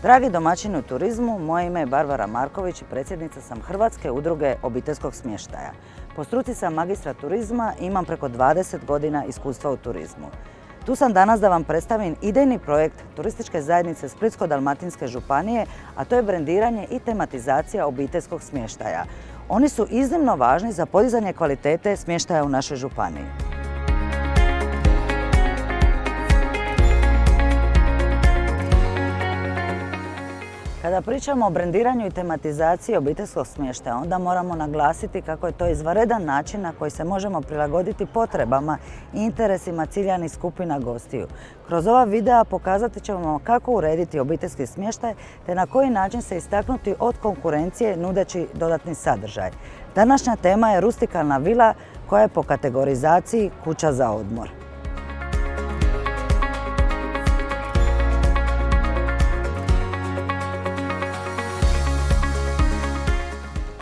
Dragi domaćini u turizmu, moje ime je Barbara Marković i predsjednica sam Hrvatske udruge obiteljskog smještaja. Po struci sam magistra turizma i imam preko 20 godina iskustva u turizmu. Tu sam danas da vam predstavim idejni projekt Turističke zajednice Splitsko-dalmatinske županije, a to je brendiranje i tematizacija obiteljskog smještaja. Oni su iznimno važni za podizanje kvalitete smještaja u našoj županiji. Kada pričamo o brendiranju i tematizaciji obiteljskog smještaja, onda moramo naglasiti kako je to izvanredan način na koji se možemo prilagoditi potrebama i interesima ciljanih skupina gostiju. Kroz ova videa pokazati ćemo vam kako urediti obiteljski smještaj te na koji način se istaknuti od konkurencije nudeći dodatni sadržaj. Današnja tema je rustikalna vila koja je po kategorizaciji kuća za odmor.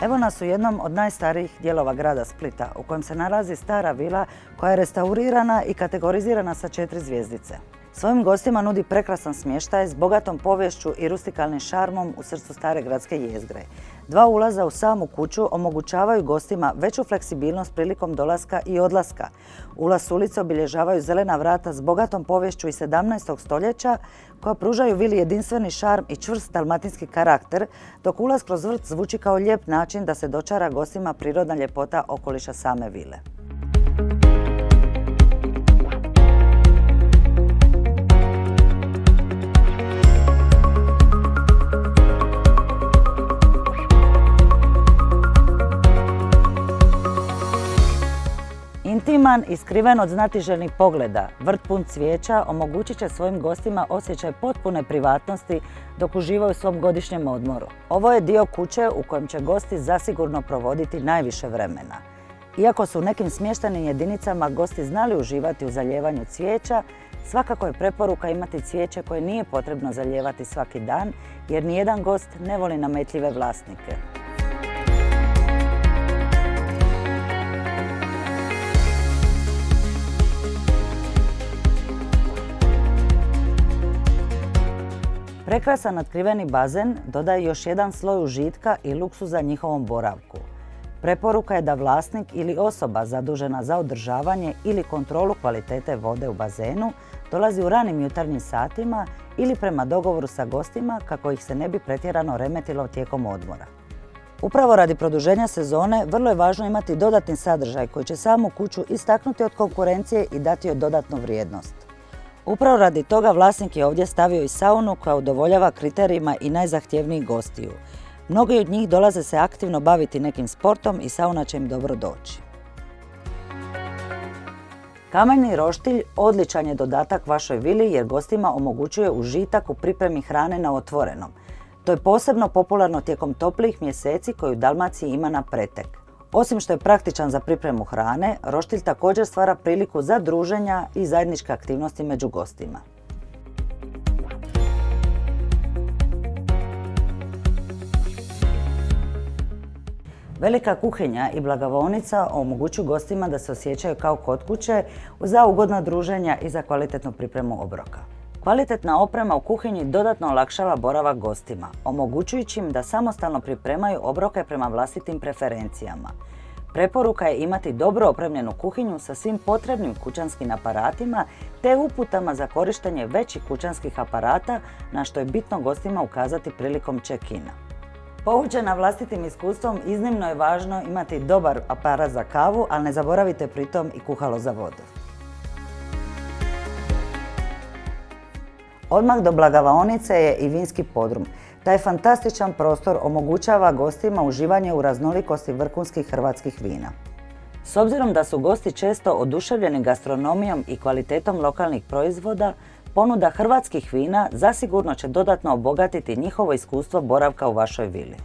Evo nas u jednom od najstarijih dijelova grada Splita, u kojem se nalazi stara vila koja je restaurirana i kategorizirana sa 4 zvjezdice. Svojim gostima nudi prekrasan smještaj s bogatom poviješću i rustikalnim šarmom u srcu stare gradske jezgre. 2 ulaza u samu kuću omogućavaju gostima veću fleksibilnost prilikom dolaska i odlaska. Ulaz s ulice obilježavaju zelena vrata s bogatom poviješću iz 17. stoljeća koja pružaju vili jedinstveni šarm i čvrst dalmatinski karakter, dok ulaz kroz vrt zvuči kao lijep način da se dočara gostima prirodna ljepota okoliša same vile. Intiman i skriven od znatiželjnih pogleda, vrt pun cvijeća omogućit će svojim gostima osjećaj potpune privatnosti dok uživaju u svom godišnjem odmoru. Ovo je dio kuće u kojem će gosti zasigurno provoditi najviše vremena. Iako su u nekim smještajnim jedinicama gosti znali uživati u zaljevanju cvijeća, svakako je preporuka imati cvijeće koje nije potrebno zalijevati svaki dan, jer nijedan gost ne voli nametljive vlasnike. Prekrasan natkriveni bazen dodaje još jedan sloj užitka i luksuza njihovom boravku. Preporuka je da vlasnik ili osoba zadužena za održavanje ili kontrolu kvalitete vode u bazenu dolazi u ranim jutarnjim satima ili prema dogovoru sa gostima kako ih se ne bi pretjerano remetilo tijekom odmora. Upravo radi produženja sezone vrlo je važno imati dodatni sadržaj koji će samu kuću istaknuti od konkurencije i dati joj dodatnu vrijednost. Upravo radi toga vlasnik je ovdje stavio i saunu koja udovoljava kriterijima i najzahtjevnijih gostiju. Mnogi od njih dolaze se aktivno baviti nekim sportom i sauna će im dobro doći. Kameni roštilj odličan je dodatak vašoj vili jer gostima omogućuje užitak u pripremi hrane na otvorenom. To je posebno popularno tijekom toplijih mjeseci koji u Dalmaciji ima na pretek. Osim što je praktičan za pripremu hrane, roštilj također stvara priliku za druženja i zajedničke aktivnosti među gostima. Velika kuhinja i blagovaonica omogućuju gostima da se osjećaju kao kod kuće za ugodna druženja i za kvalitetnu pripremu obroka. Kvalitetna oprema u kuhinji dodatno olakšava boravak gostima, omogućujući im da samostalno pripremaju obroke prema vlastitim preferencijama. Preporuka je imati dobro opremljenu kuhinju sa svim potrebnim kućanskim aparatima te uputama za korištenje većih kućanskih aparata, na što je bitno gostima ukazati prilikom check-ina. Poučena vlastitim iskustvom, iznimno je važno imati dobar aparat za kavu, ali ne zaboravite pritom i kuhalo za vodu. Odmah do blagovaonice je i vinski podrum. Taj fantastičan prostor omogućava gostima uživanje u raznolikosti vrhunskih hrvatskih vina. S obzirom da su gosti često oduševljeni gastronomijom i kvalitetom lokalnih proizvoda, ponuda hrvatskih vina zasigurno će dodatno obogatiti njihovo iskustvo boravka u vašoj vili.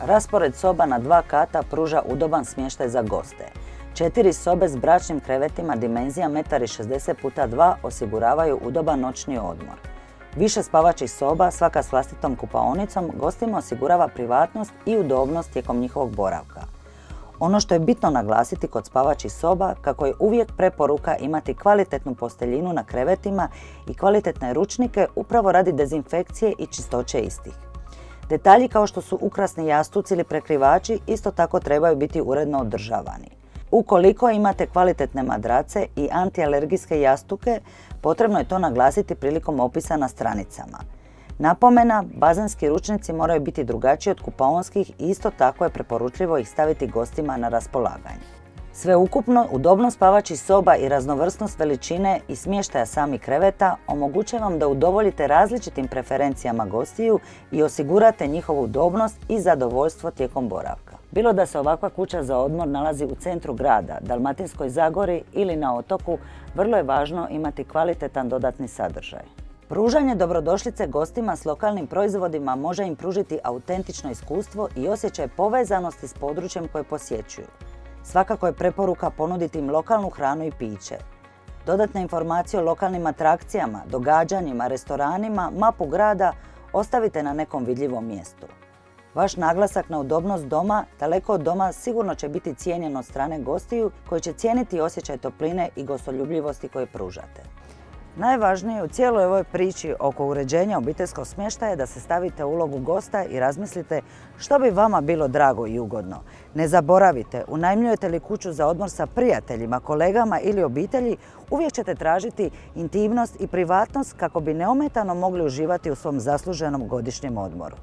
Raspored soba na 2 kata pruža udoban smještaj za goste. 4 sobe s bračnim krevetima dimenzija 1,60 m x 2 osiguravaju udoban noćni odmor. Više spavačih soba, svaka s vlastitom kupaonicom, gostima osigurava privatnost i udobnost tijekom njihovog boravka. Ono što je bitno naglasiti kod spavačih soba, kako je uvijek preporuka imati kvalitetnu posteljinu na krevetima i kvalitetne ručnike upravo radi dezinfekcije i čistoće istih. Detalji kao što su ukrasni jastuci ili prekrivači isto tako trebaju biti uredno održavani. Ukoliko imate kvalitetne madrace i antialergijske jastuke, potrebno je to naglasiti prilikom opisa na stranicama. Napomena, bazenski ručnici moraju biti drugačiji od kupaonskih i isto tako je preporučljivo ih staviti gostima na raspolaganje. Sveukupno, udobnost spavačih soba i raznovrsnost veličine i smještaja samih kreveta omogućuje vam da udovoljite različitim preferencijama gostiju i osigurate njihovu udobnost i zadovoljstvo tijekom boravka. Bilo da se ovakva kuća za odmor nalazi u centru grada, Dalmatinskoj zagori ili na otoku, vrlo je važno imati kvalitetan dodatni sadržaj. Pružanje dobrodošlice gostima s lokalnim proizvodima može im pružiti autentično iskustvo i osjećaj povezanosti s područjem koje posjećuju. Svakako je preporuka ponuditi im lokalnu hranu i piće. Dodatne informacije o lokalnim atrakcijama, događanjima, restoranima, mapu grada ostavite na nekom vidljivom mjestu. Vaš naglasak na udobnost doma, daleko od doma, sigurno će biti cijenjen od strane gostiju koji će cijeniti osjećaj topline i gostoljubljivosti koje pružate. Najvažnije u cijeloj ovoj priči oko uređenja obiteljskog smještaja je da se stavite u ulogu gosta i razmislite što bi vama bilo drago i ugodno. Ne zaboravite, unajmljujete li kuću za odmor sa prijateljima, kolegama ili obitelji, uvijek ćete tražiti intimnost i privatnost kako bi neometano mogli uživati u svom zasluženom godišnjem odmoru.